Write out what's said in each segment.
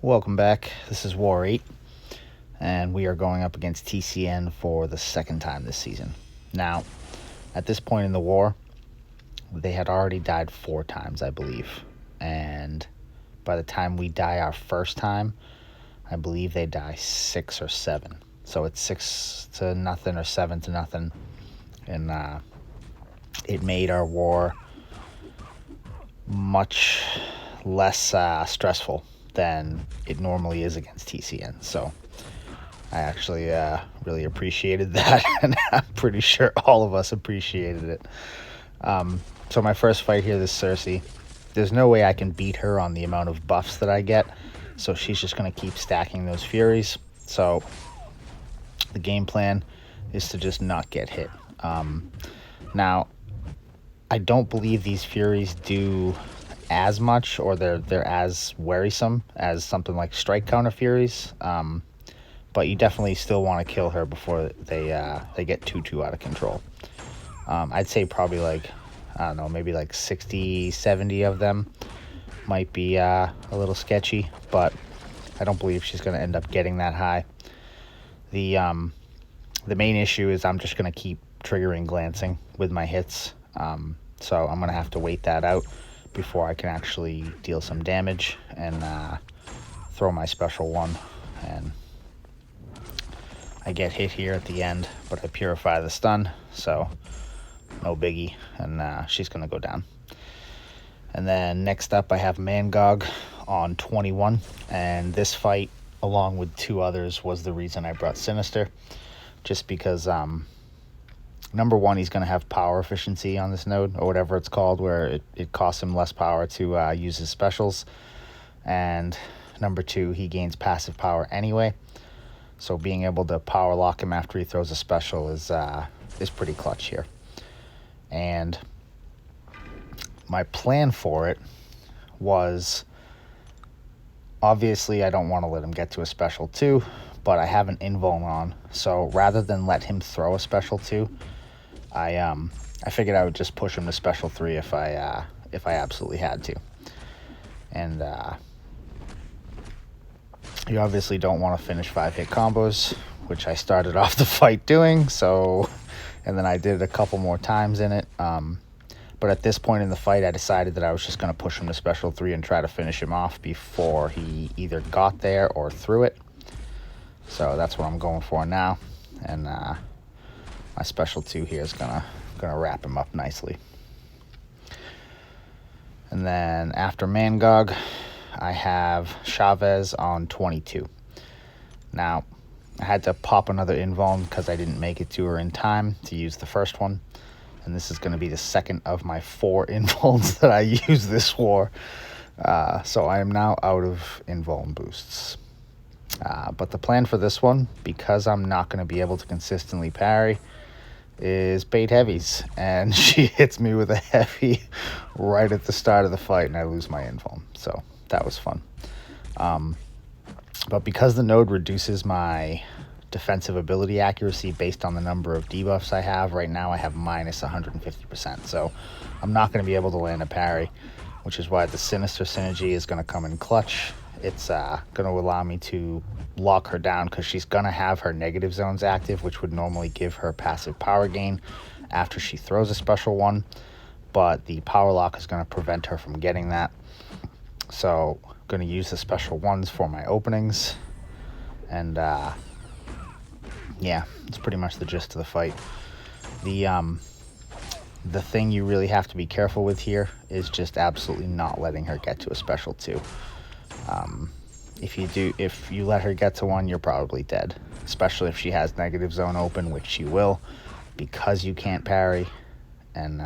Welcome back. This is War 8, and we are going up against TCN for the second time this season. Now, at this point in the war, they had already died 4 times, I believe. And by the time we die our first time, I believe they die 6 or 7. So it's 6-0 or 7-0. And it made our war much less stressful than it normally is against TCN. So I actually really appreciated that, and I'm pretty sure all of us appreciated it. So my first fight here, this Cersei, there's no way I can beat her on the amount of buffs that I get, so she's just going to keep stacking those Furies. So the game plan is to just not get hit. Now, I don't believe these Furies do as much, or they're as wearisome as something like strike counter Furies, but you definitely still want to kill her before they get too out of control. I'd say probably like, I don't know, maybe like 60-70 of them might be a little sketchy, but I don't believe she's going to end up getting that high. The main issue is I'm just going to keep triggering glancing with my hits, so I'm going to have to wait that out before I can actually deal some damage and throw my special one. And I get hit here at the end, but I purify the stun, so no biggie, and she's going to go down. And then next up I have Mangog on 21, and this fight, along with 2 others, was the reason I brought Sinister, just because number one, he's going to have power efficiency on this node, or whatever it's called, where it costs him less power to use his specials. And number 2, he gains passive power anyway. So being able to power lock him after he throws a special is pretty clutch here. And my plan for it was, obviously I don't want to let him get to a special 2, but I have an invuln on. So rather than let him throw a special 2, I figured I would just push him to special 3 if I absolutely had to. And you obviously don't want to finish 5-hit combos, which I started off the fight doing. So, and then I did it a couple more times in it. But at this point in the fight, I decided that I was just going to push him to special 3 and try to finish him off before he either got there or threw it. So that's what I'm going for now. And my special 2 here is gonna wrap him up nicely. And then after Mangog, I have Chavez on 22. Now, I had to pop another invuln because I didn't make it to her in time to use the first one. And this is going to be the second of my 4 invulns that I use this war. So I am now out of invuln boosts. But the plan for this one, because I'm not going to be able to consistently parry, is bait heavies, and she hits me with a heavy right at the start of the fight, and I lose my invuln. So that was fun. But because the node reduces my defensive ability accuracy based on the number of debuffs I have, right now I have minus 150%. So I'm not going to be able to land a parry, which is why the Sinister synergy is going to come in clutch. It's going to allow me to lock her down because she's going to have her negative zones active, which would normally give her passive power gain after she throws a special one. But the power lock is going to prevent her from getting that. So I'm going to use the special ones for my openings. And yeah, it's pretty much the gist of the fight. The thing you really have to be careful with here is just absolutely not letting her get to a special 2. If you let her get to one, you're probably dead, especially if she has negative zone open, which she will, because you can't parry. And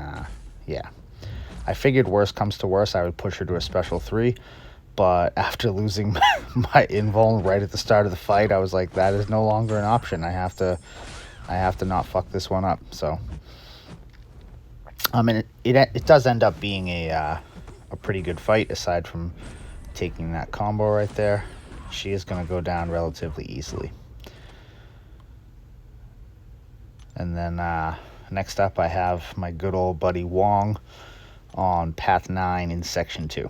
yeah, I figured worst comes to worst, I would push her to a special 3, but after losing my invuln right at the start of the fight, I was like, that is no longer an option. I have to not fuck this one up. So I mean, it does end up being a pretty good fight, aside from taking that combo right there. She is going to go down relatively easily. And then next up I have my good old buddy Wong on Path 9 in Section 2.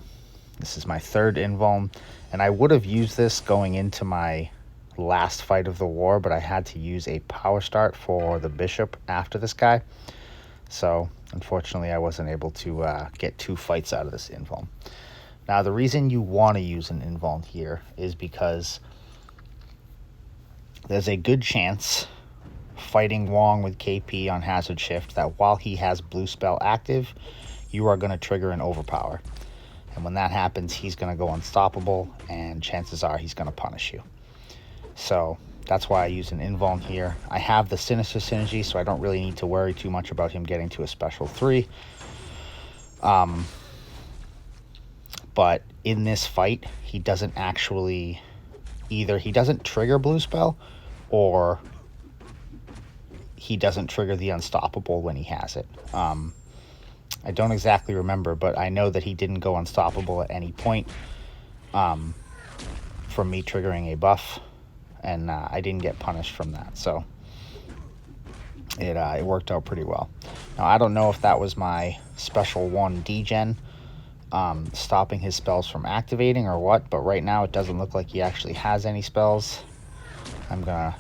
This is my third invuln, and I would have used this going into my last fight of the war, but I had to use a power start for the Bishop after this guy. So unfortunately I wasn't able to get 2 fights out of this invuln. Now the reason you want to use an invuln here is because there's a good chance fighting Wong with KP on Hazard Shift that while he has blue spell active, you are going to trigger an overpower. And when that happens, he's going to go unstoppable, and chances are he's going to punish you. So that's why I use an invuln here. I have the Sinister Synergy, so I don't really need to worry too much about him getting to a special 3. But in this fight, he doesn't actually, either he doesn't trigger blue spell, or he doesn't trigger the unstoppable when he has it. I don't exactly remember, but I know that he didn't go unstoppable at any point from me triggering a buff, and I didn't get punished from that, so it worked out pretty well. Now I don't know if that was my special 1 degen stopping his spells from activating or what, but right now it doesn't look like he actually has any spells. I'm gonna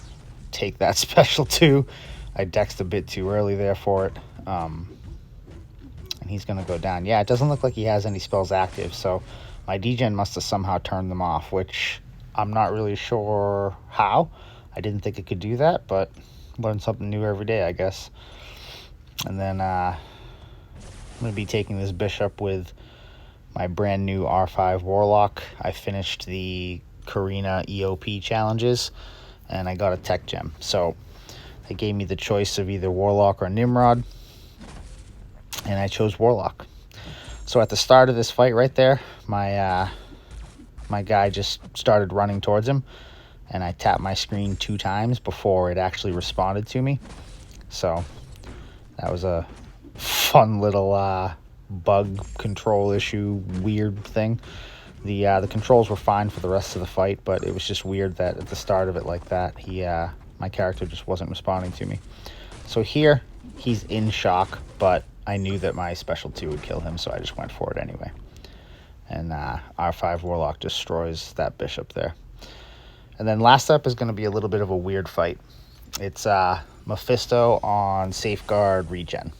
take that special 2. I dexed a bit too early there for it, and he's gonna go down. Yeah, it doesn't look like he has any spells active, so my degen must have somehow turned them off, which I'm not really sure how. I didn't think it could do that, but learn something new every day, I guess. And then I'm gonna be taking this Bishop with my brand new R5 Warlock. I finished the Karina EOP challenges, and I got a tech gem. So they gave me the choice of either Warlock or Nimrod, and I chose Warlock. So at the start of this fight right there, my guy just started running towards him, and I tapped my screen 2 times before it actually responded to me. So that was a fun little bug control issue, weird thing. The controls were fine for the rest of the fight, but it was just weird that at the start of it like that, my character just wasn't responding to me. So here, he's in shock, but I knew that my special 2 would kill him, so I just went for it anyway. And R5 Warlock destroys that Bishop there. And then last up is going to be a little bit of a weird fight. It's Mephisto on Safeguard Regen.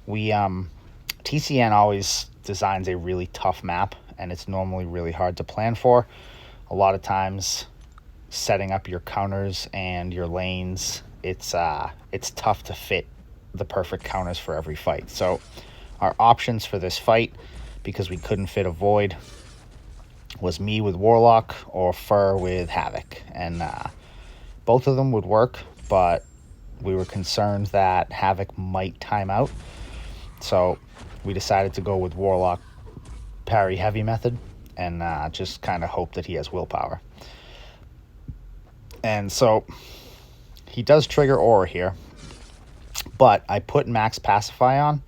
TCN always designs a really tough map, and it's normally really hard to plan for. A lot of times, setting up your counters and your lanes, it's tough to fit the perfect counters for every fight. So our options for this fight, because we couldn't fit a Void, was me with Warlock or Fur with Havoc. And both of them would work, but we were concerned that Havoc might time out. So we decided to go with Warlock parry heavy method, and just kind of hope that he has willpower. And so he does trigger Aura here, but I put max pacify on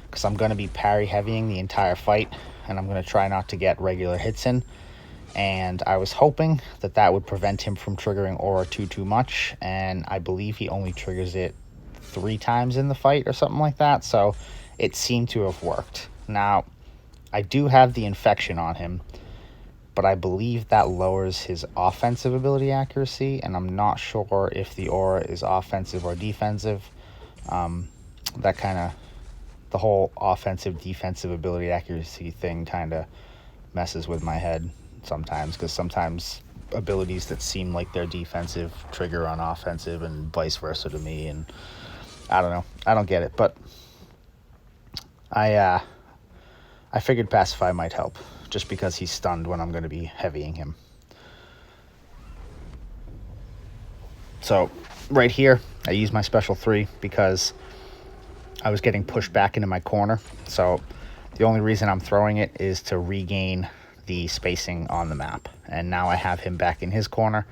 because I'm going to be parry heavying the entire fight, and I'm going to try not to get regular hits in. And I was hoping that that would prevent him from triggering Aura too much, and I believe he only triggers it 3 times in the fight or something like that, so it seemed to have worked. Now, I do have the infection on him, but I believe that lowers his offensive ability accuracy, and I'm not sure if the Aura is offensive or defensive. That kind of, the whole offensive defensive ability accuracy thing kind of messes with my head sometimes, because sometimes abilities that seem like they're defensive trigger on offensive and vice versa to me, and I don't know, I don't get it. But I figured pacify might help, just because he's stunned when I'm going to be heavying him. So right here, I use my special 3 because I was getting pushed back into my corner. So the only reason I'm throwing it is to regain the spacing on the map. And now I have him back in his corner,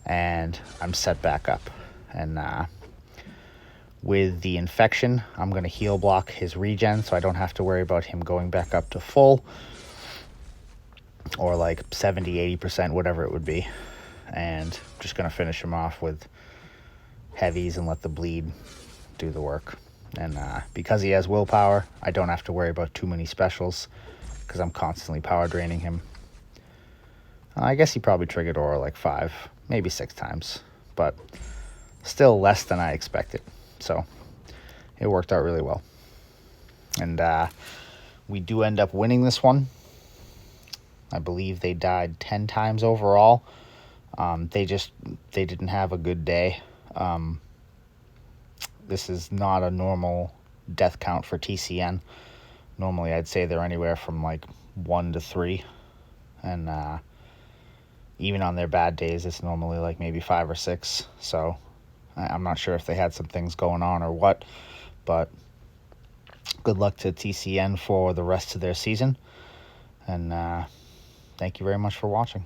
and I'm set back up. And with the infection, I'm going to heal block his regen, so I don't have to worry about him going back up to full, or like 70, 80%, whatever it would be. And just going to finish him off with heavies and let the bleed do the work. And because he has willpower, I don't have to worry about too many specials, because I'm constantly power draining him. I guess he probably triggered aura like 5, maybe 6 times, but still less than I expected. So it worked out really well. And we do end up winning this one. I believe they died 10 times overall. They didn't have a good day. This is not a normal death count for TCN. Normally I'd say they're anywhere from like 1 to 3. And even on their bad days, it's normally like maybe 5 or 6. So I'm not sure if they had some things going on or what. But good luck to TCN for the rest of their season. And thank you very much for watching.